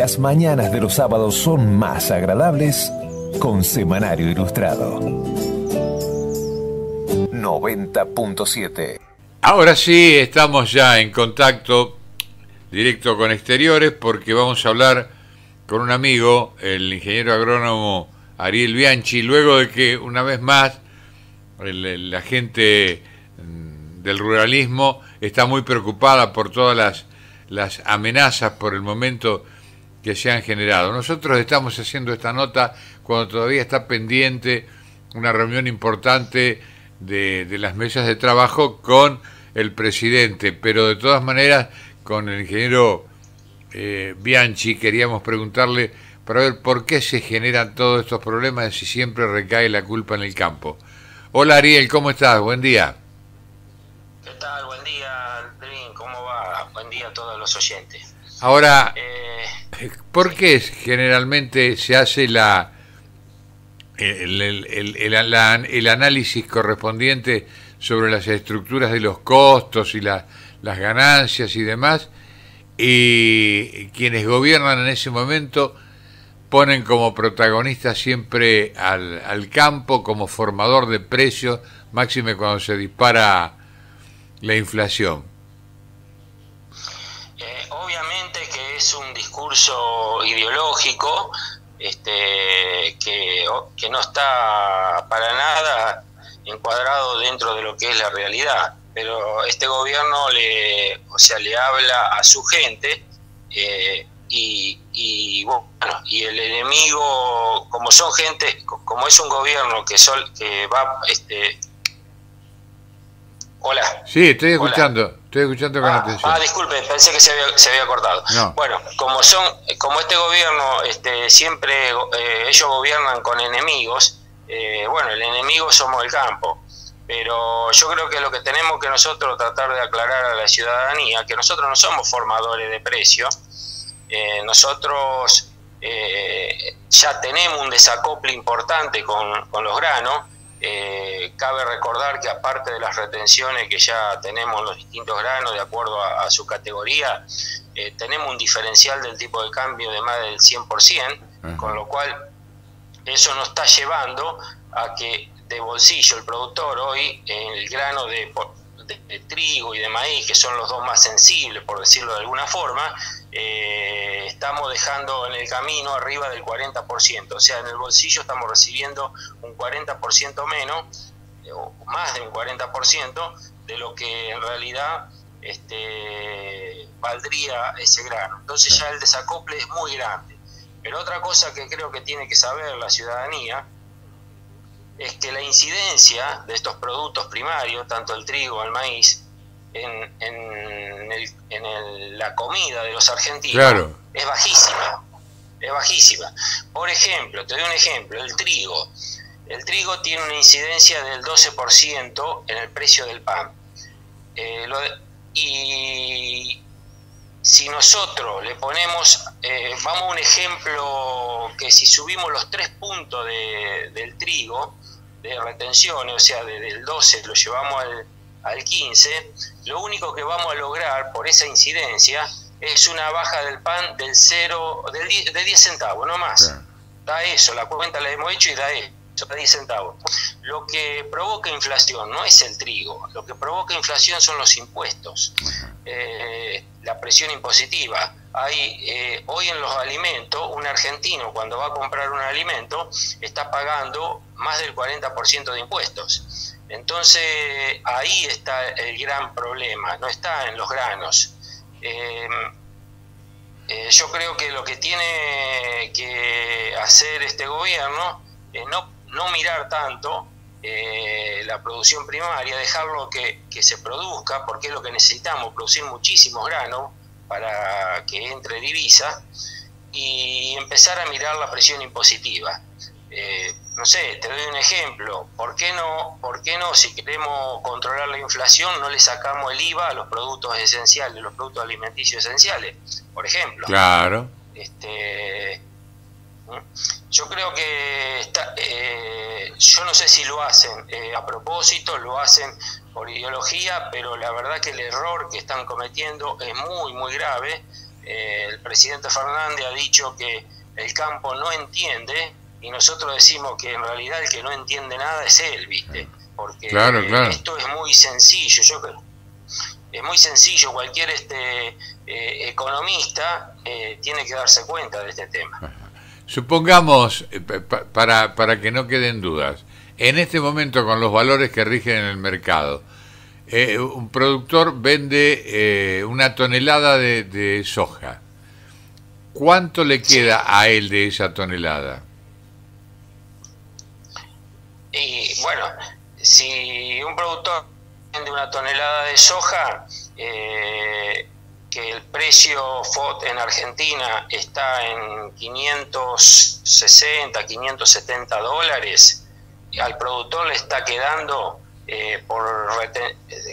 las mañanas de los sábados son más agradables con Semanario Ilustrado. 90.7. Ahora sí, estamos ya en contacto directo con exteriores porque vamos a hablar con un amigo, el ingeniero agrónomo Ariel Bianchi, luego de que una vez más la gente del ruralismo está muy preocupada por todas las amenazas por el momento que se han generado. Nosotros estamos haciendo esta nota cuando todavía está pendiente una reunión importante de las mesas de trabajo con el presidente, pero de todas maneras con el ingeniero Bianchi queríamos preguntarle para ver por qué se generan todos estos problemas y si siempre recae la culpa en el campo. Hola Ariel, ¿cómo estás? Buen día. ¿Qué tal? Buen día, Aldrin, ¿cómo va? Buen día a todos los oyentes. Ahora, ¿por qué generalmente se hace el análisis correspondiente sobre las estructuras de los costos y las ganancias y demás, y quienes gobiernan en ese momento ponen como protagonista siempre al campo como formador de precios, máxime cuando se dispara la inflación? Obviamente que es un discurso ideológico que no está para nada encuadrado dentro de lo que es la realidad, pero este gobierno le habla a su gente y el enemigo, como son gente, como es un gobierno que va hola. Sí, estoy escuchando con atención. Disculpe, pensé que se había cortado. No. Bueno, como este gobierno siempre ellos gobiernan con enemigos, el enemigo somos el campo. Pero yo creo que lo que tenemos que nosotros tratar de aclarar a la ciudadanía, que nosotros no somos formadores de precios, nosotros ya tenemos un desacople importante con los granos. Cabe recordar que aparte de las retenciones que ya tenemos en los distintos granos de acuerdo a su categoría, tenemos un diferencial del tipo de cambio de más del 100%, con lo cual eso nos está llevando a que de bolsillo el productor hoy, el grano de trigo y de maíz, que son los dos más sensibles, por decirlo de alguna forma, estamos dejando en el camino arriba del 40%, o sea, en el bolsillo estamos recibiendo un 40% menos, o más de un 40% de lo que en realidad valdría ese grano. Entonces ya el desacople es muy grande. Pero otra cosa que creo que tiene que saber la ciudadanía es que la incidencia de estos productos primarios, tanto el trigo, el maíz, en la comida de los argentinos, claro, es bajísima. Por ejemplo, te doy un ejemplo, el trigo tiene una incidencia del 12% en el precio del pan. Y si nosotros le ponemos, vamos a un ejemplo, que si subimos los 3 puntos del trigo, de retenciones, o sea, del 12 lo llevamos al 15, lo único que vamos a lograr por esa incidencia es una baja del pan de 10 centavos, no más. Claro. Da eso, la cuenta la hemos hecho y da eso, da 10 centavos. Lo que provoca inflación no es el trigo, lo que provoca inflación son los impuestos, la presión impositiva. Hoy en los alimentos, un argentino cuando va a comprar un alimento está pagando más del 40% de impuestos. Entonces ahí está el gran problema, no está en los granos. Yo creo que lo que tiene que hacer este gobierno es no mirar tanto la producción primaria, dejarlo que se produzca, porque es lo que necesitamos, producir muchísimos granos para que entre divisa, y empezar a mirar la presión impositiva. No sé, te doy un ejemplo. ¿Por qué no, si queremos controlar la inflación, no le sacamos el IVA a los productos esenciales, los productos alimenticios esenciales, por ejemplo? Claro. Yo creo que yo no sé si lo hacen a propósito, lo hacen por ideología, pero la verdad que el error que están cometiendo es muy, muy grave, el presidente Fernández ha dicho que el campo no entiende, y nosotros decimos que en realidad el que no entiende nada es él, ¿viste? Porque claro. Esto es muy sencillo. Es muy sencillo, cualquier economista tiene que darse cuenta de este tema. Supongamos, para que no queden dudas, en este momento con los valores que rigen en el mercado, un productor vende una tonelada de soja. ¿Cuánto le queda a él de esa tonelada? Y bueno, si un productor vende una tonelada de soja, que el precio FOB en Argentina está en 560, 570 dólares, al productor le está quedando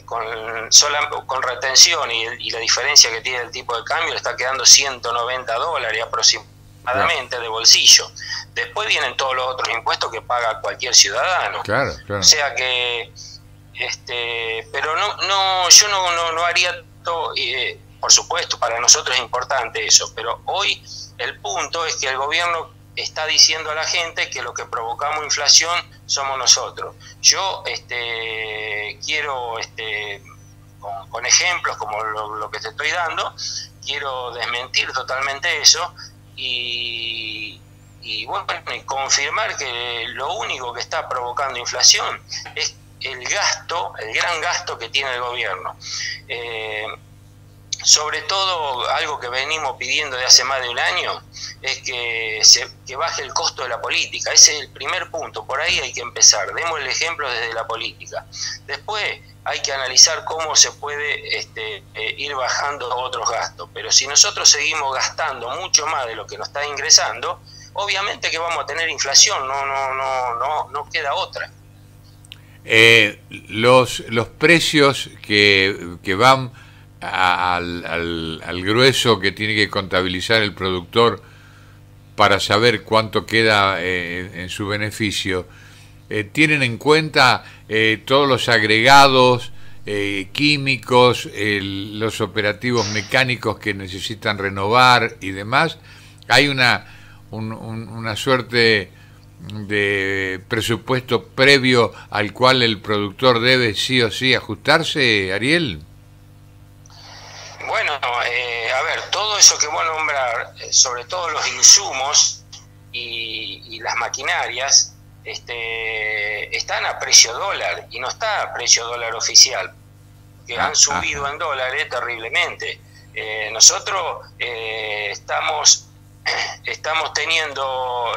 con retención y la diferencia que tiene el tipo de cambio, le está quedando 190 dólares aproximadamente de bolsillo. Después vienen todos los otros impuestos que paga cualquier ciudadano. Claro. O sea que pero yo no haría todo, por supuesto, para nosotros es importante eso, pero hoy el punto es que el gobierno está diciendo a la gente que lo que provocamos inflación somos nosotros. Yo quiero, con ejemplos como lo que te estoy dando, quiero desmentir totalmente eso y bueno, y confirmar que lo único que está provocando inflación es el gran gasto que tiene el gobierno. Sobre todo, algo que venimos pidiendo de hace más de un año es que baje el costo de la política. Ese es el primer punto, por ahí hay que empezar. Demos el ejemplo desde la política. Después hay que analizar cómo se puede ir bajando otros gastos. Pero si nosotros seguimos gastando mucho más de lo que nos está ingresando, obviamente que vamos a tener inflación, no queda otra. Los precios que van al grueso que tiene que contabilizar el productor para saber cuánto queda en su beneficio, tienen en cuenta todos los agregados químicos, los operativos mecánicos que necesitan renovar y demás. Hay una suerte de presupuesto previo al cual el productor debe sí o sí ajustarse, Ariel. Bueno, a ver, todo eso que vos nombrar, sobre todo los insumos y las maquinarias, están a precio dólar y no está a precio dólar oficial, que han subido en dólares terriblemente. Nosotros estamos teniendo,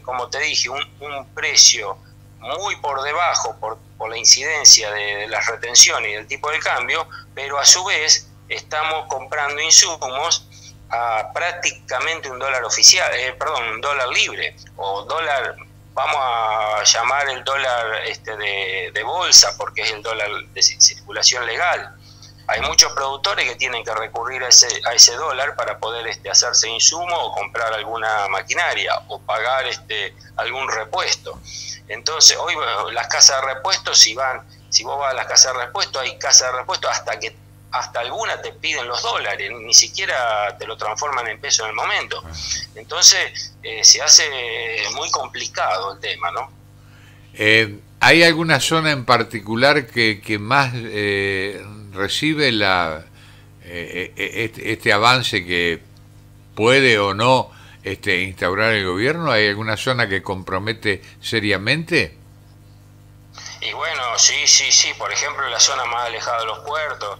como te dije, un precio muy por debajo por la incidencia de las retenciones y del tipo de cambio, pero a su vez estamos comprando insumos a prácticamente un dólar oficial, un dólar libre, o dólar, vamos a llamar el dólar de bolsa, porque es el dólar de circulación legal. Hay muchos productores que tienen que recurrir a ese dólar para poder hacerse insumo o comprar alguna maquinaria o pagar algún repuesto. Entonces, hoy las casas de repuestos, si vos vas a las casas de repuestos, hay casas de repuestos hasta algunas te piden los dólares, ni siquiera te lo transforman en peso en el momento. Entonces, se hace muy complicado el tema, ¿no? ¿Hay alguna zona en particular que más recibe este avance que puede o no instaurar el gobierno? ¿Hay alguna zona que compromete seriamente? Y bueno, sí, por ejemplo, la zona más alejada de los puertos,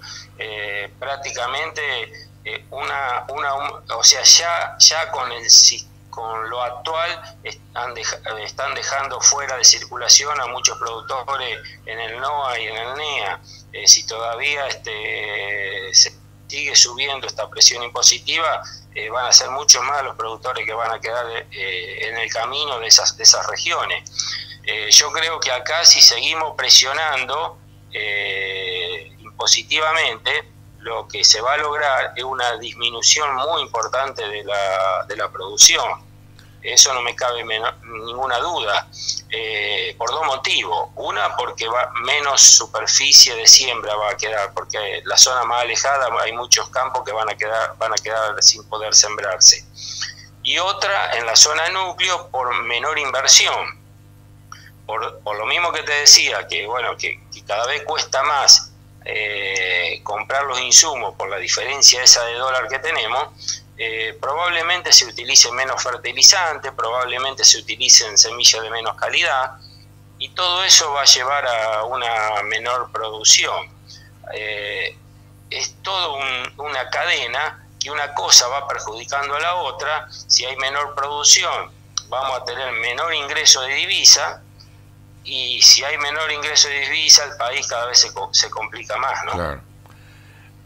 prácticamente o sea, ya con lo actual están dejando fuera de circulación a muchos productores en el NOA y en el NEA. Si todavía se sigue subiendo esta presión impositiva, van a ser muchos más los productores que van a quedar en el camino de esas regiones. Yo creo que acá, si seguimos presionando impositivamente, lo que se va a lograr es una disminución muy importante de la producción. eso no me cabe ninguna duda, por dos motivos. Una, porque menos superficie de siembra va a quedar, porque la zona más alejada hay muchos campos que van a quedar sin poder sembrarse. Y otra, en la zona núcleo, por menor inversión. Por lo mismo que te decía, que bueno, que cada vez cuesta más comprar los insumos por la diferencia esa de dólar que tenemos, probablemente se utilice menos fertilizante, probablemente se utilicen semillas de menos calidad, y todo eso va a llevar a una menor producción. Es todo una cadena, que una cosa va perjudicando a la otra. Si hay menor producción, vamos a tener menor ingreso de divisa, y si hay menor ingreso de divisa, el país cada vez se complica más, ¿no? Claro.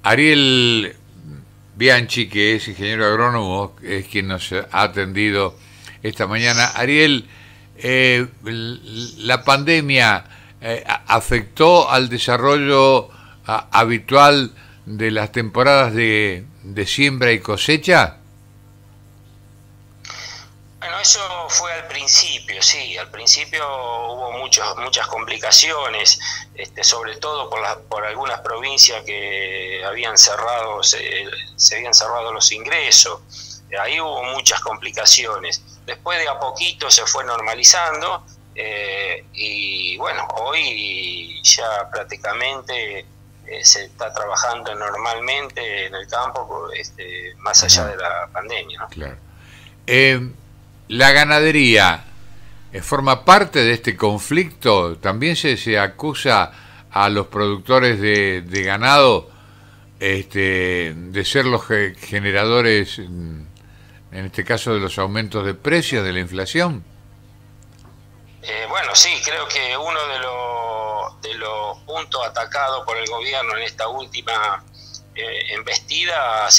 Ariel Bianchi, que es ingeniero agrónomo, es quien nos ha atendido esta mañana. Ariel, ¿la pandemia afectó al desarrollo habitual de las temporadas de siembra y cosecha? Bueno, eso fue al principio, sí. Al principio hubo muchas complicaciones, sobre todo por algunas provincias que habían cerrado, se habían cerrado los ingresos. Ahí hubo muchas complicaciones. Después de a poquito se fue normalizando, y bueno, hoy ya prácticamente se está trabajando normalmente en el campo, más allá de la pandemia, ¿no? Claro. La ganadería forma parte de este conflicto. También se acusa a los productores de ganado de ser los generadores, en este caso, de los aumentos de precios, de la inflación. Bueno, sí, creo que uno de los puntos atacados por el gobierno en esta última embestida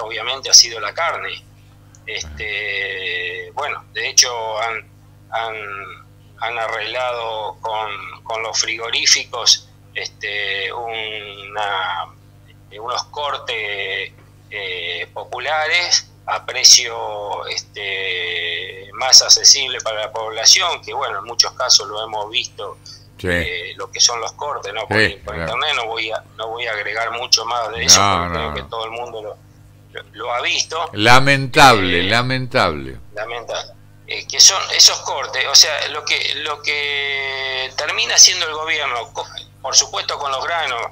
obviamente ha sido la carne. Bueno, de hecho han arreglado con los frigoríficos unos cortes populares a precio más accesible para la población, que bueno, en muchos casos lo hemos visto. Sí. Lo que son los cortes, ¿no? Por internet no voy a agregar mucho más de eso, porque creo que todo el mundo lo ha visto. Lamentable. Que son esos cortes, o sea, lo que termina haciendo el gobierno, por supuesto con los granos,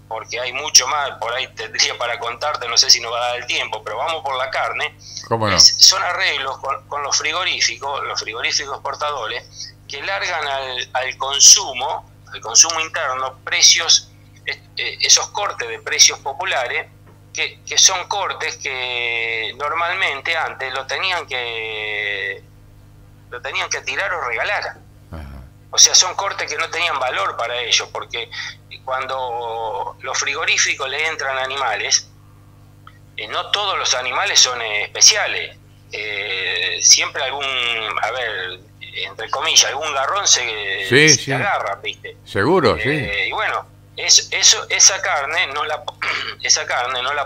porque hay mucho más, por ahí tendría para contarte, no sé si nos va a dar el tiempo, pero vamos por la carne. ¿Cómo no? Son arreglos con los frigoríficos exportadores, que largan al consumo interno precios, esos cortes de precios populares, que son cortes que normalmente antes lo tenían que tirar o regalar. Ajá. O sea, son cortes que no tenían valor para ellos, porque cuando los frigoríficos le entran animales, no todos los animales son especiales. Siempre entre comillas, algún garrón se agarra, ¿viste? Seguro, sí. Y bueno, esa carne no la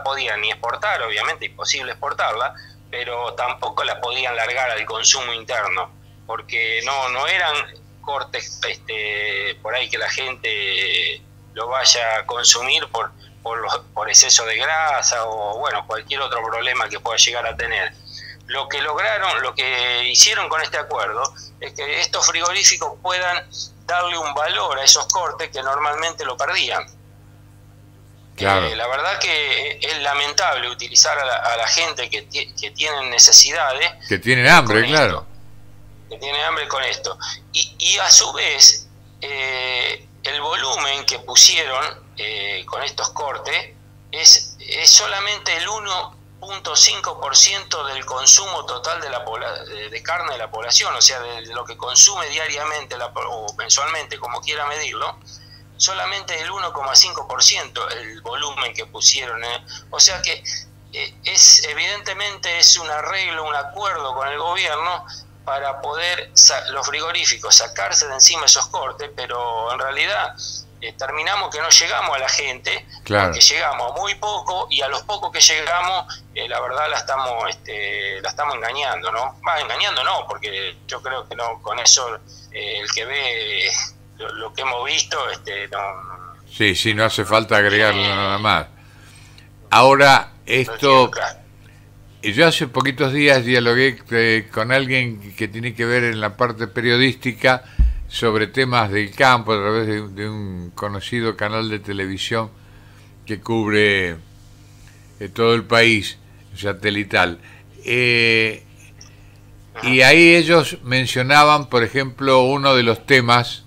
podían ni exportar, obviamente imposible exportarla, pero tampoco la podían largar al consumo interno, porque no eran cortes por ahí que la gente lo vaya a consumir por exceso de grasa o bueno, cualquier otro problema que pueda llegar a tener. Lo que hicieron con este acuerdo es que estos frigoríficos puedan darle un valor a esos cortes que normalmente lo perdían. Claro. La verdad que es lamentable utilizar a la gente que tienen necesidades. Que tienen hambre, claro. Que tienen hambre con esto. Y a su vez, el volumen que pusieron con estos cortes es solamente el 1.5% del consumo total de carne de la población, o sea, de lo que consume diariamente o mensualmente, como quiera medirlo, solamente el 1.5% el volumen que pusieron. O sea que evidentemente es un arreglo, un acuerdo con el gobierno para poder los frigoríficos sacarse de encima esos cortes, pero en realidad terminamos que no llegamos a la gente, claro, porque llegamos a muy poco, y a los pocos que llegamos, la verdad la estamos engañando, ¿no? Engañando no, porque yo creo que no, con eso el que ve lo que hemos visto, no. Sí, no hace falta agregarle nada más. Ahora, esto, yo hace poquitos días dialogué con alguien que tiene que ver en la parte periodística sobre temas del campo a través de un conocido canal de televisión que cubre todo el país, satelital. Y ahí ellos mencionaban, por ejemplo, uno de los temas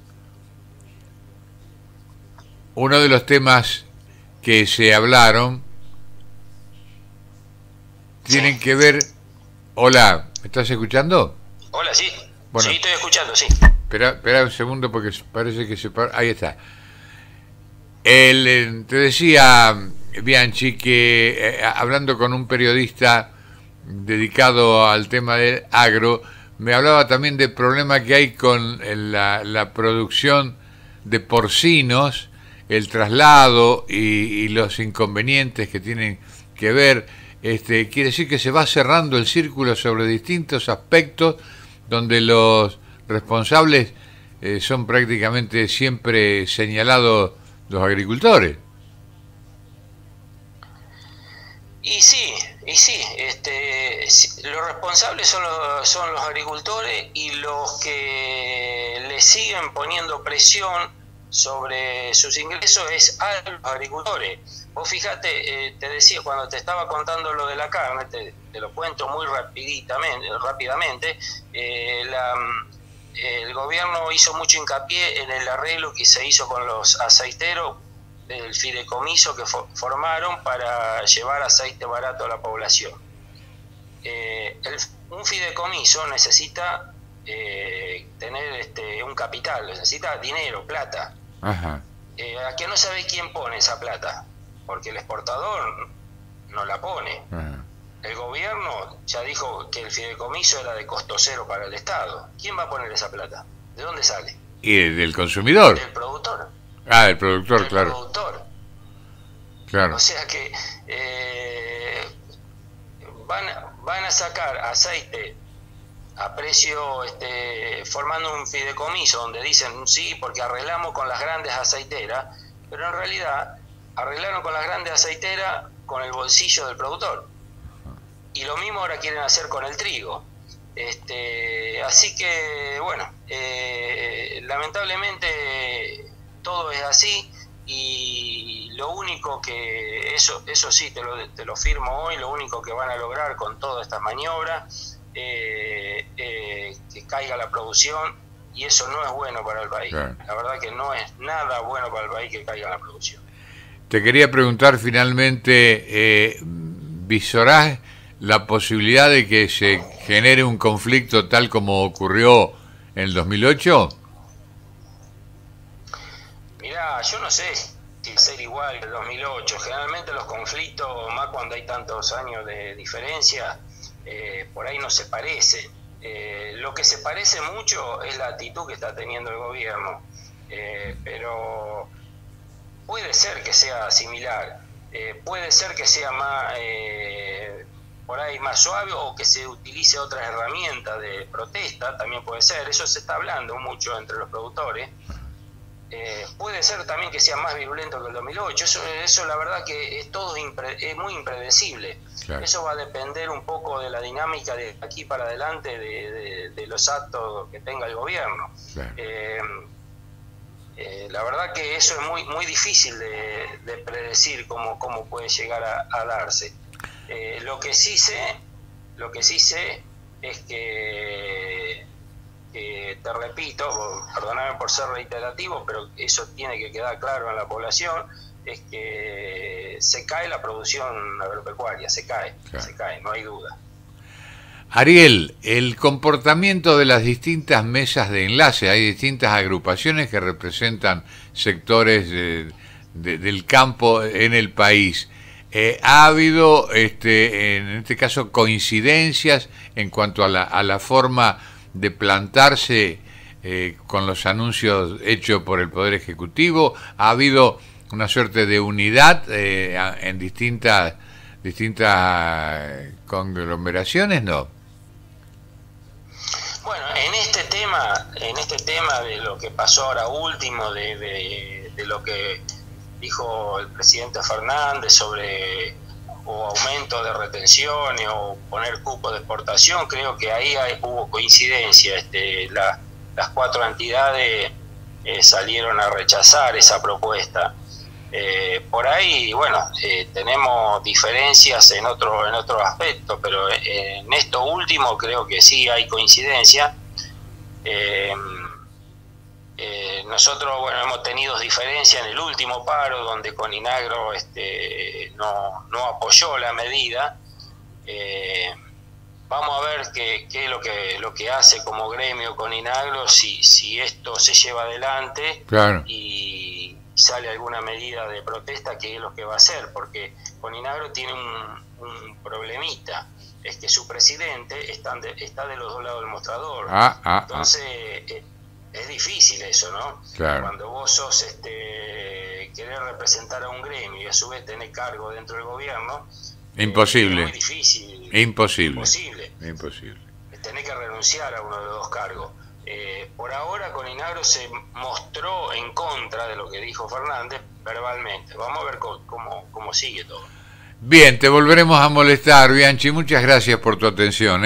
que se hablaron tienen que ver... Hola, ¿me estás escuchando? Hola, sí. Bueno, sí, estoy escuchando, sí. Espera un segundo porque parece que se... Ahí está. Te decía, Bianchi, que hablando con un periodista dedicado al tema del agro, me hablaba también del problema que hay con la producción de porcinos, el traslado y los inconvenientes que tienen que ver. Quiere decir que se va cerrando el círculo sobre distintos aspectos donde los responsables son prácticamente siempre señalados los agricultores. Y sí, los responsables son los agricultores, y los que le siguen poniendo presión sobre sus ingresos es a los agricultores. Vos fíjate, te decía, cuando te estaba contando lo de la carne, te lo cuento muy rápidamente, el gobierno hizo mucho hincapié en el arreglo que se hizo con los aceiteros del fideicomiso que formaron para llevar aceite barato a la población. Un fideicomiso necesita tener un capital, necesita dinero, plata. Ajá. ¿A qué no sabe quién pone esa plata? Porque el exportador no la pone. Ajá. El gobierno ya dijo que el fideicomiso era de costo cero para el Estado. ¿Quién va a poner esa plata? ¿De dónde sale? ¿Y del consumidor? Del productor. Ah, del productor, del claro. Productor. Claro. O sea que van a sacar aceite a precio, formando un fideicomiso donde dicen sí, porque arreglamos con las grandes aceiteras, pero en realidad arreglaron con las grandes aceiteras con el bolsillo del productor. Y lo mismo ahora quieren hacer con el trigo. Así que, bueno, lamentablemente todo es así, y lo único que, eso sí te lo firmo hoy, lo único que van a lograr con todas estas maniobras, que caiga la producción, y eso no es bueno para el país. Claro. La verdad que no es nada bueno para el país que caiga la producción. Te quería preguntar finalmente, ¿visorás la posibilidad de que se genere un conflicto tal como ocurrió en el 2008? Mirá, yo no sé si va a ser igual que el 2008. Generalmente los conflictos, más cuando hay tantos años de diferencia, por ahí no se parecen. Lo que se parece mucho es la actitud que está teniendo el gobierno, pero puede ser que sea similar, puede ser que sea más, por ahí más suave, o que se utilice otras herramientas de protesta, también puede ser. Eso se está hablando mucho entre los productores. Puede ser también que sea más virulento que el 2008. Eso la verdad que es muy impredecible. Claro. Eso va a depender un poco de la dinámica de aquí para adelante, de los actos que tenga el gobierno. Claro. La verdad que eso es muy difícil de predecir cómo puede llegar a darse. Lo que sí sé es que te repito, perdóname por ser reiterativo, pero eso tiene que quedar claro en la población, es que se cae la producción agropecuaria, se cae, no hay duda. Ariel, el comportamiento de las distintas mesas de enlace, hay distintas agrupaciones que representan sectores del campo en el país. ¿Ha habido, en este caso, coincidencias en cuanto a la forma de plantarse con los anuncios hechos por el Poder Ejecutivo? ¿Ha habido una suerte de unidad en distintas conglomeraciones? No. Bueno, en este tema de lo que pasó ahora último, de lo que dijo el presidente Fernández sobre o aumento de retenciones o poner cupo de exportación, creo que ahí hubo coincidencia. Las 4 entidades salieron a rechazar esa propuesta. Por ahí, bueno, tenemos diferencias en otro aspecto, pero en esto último creo que sí hay coincidencia. Nosotros, bueno, hemos tenido diferencia en el último paro, donde Coninagro no apoyó la medida. Vamos a ver qué es lo que hace como gremio Coninagro, si esto se lleva adelante. Claro. Y sale alguna medida de protesta, que es lo que va a hacer, porque Coninagro tiene un problemita, es que su presidente está de los dos lados del mostrador. Entonces es difícil eso, ¿no? Claro. Cuando vos sos querer representar a un gremio y a su vez tener cargo dentro del gobierno, imposible. Es muy difícil. Imposible. Tenés que renunciar a uno de los dos cargos. Por ahora Coninagro se mostró en contra de lo que dijo Fernández verbalmente. Vamos a ver cómo sigue todo. Bien, te volveremos a molestar, Bianchi. Muchas gracias por tu atención,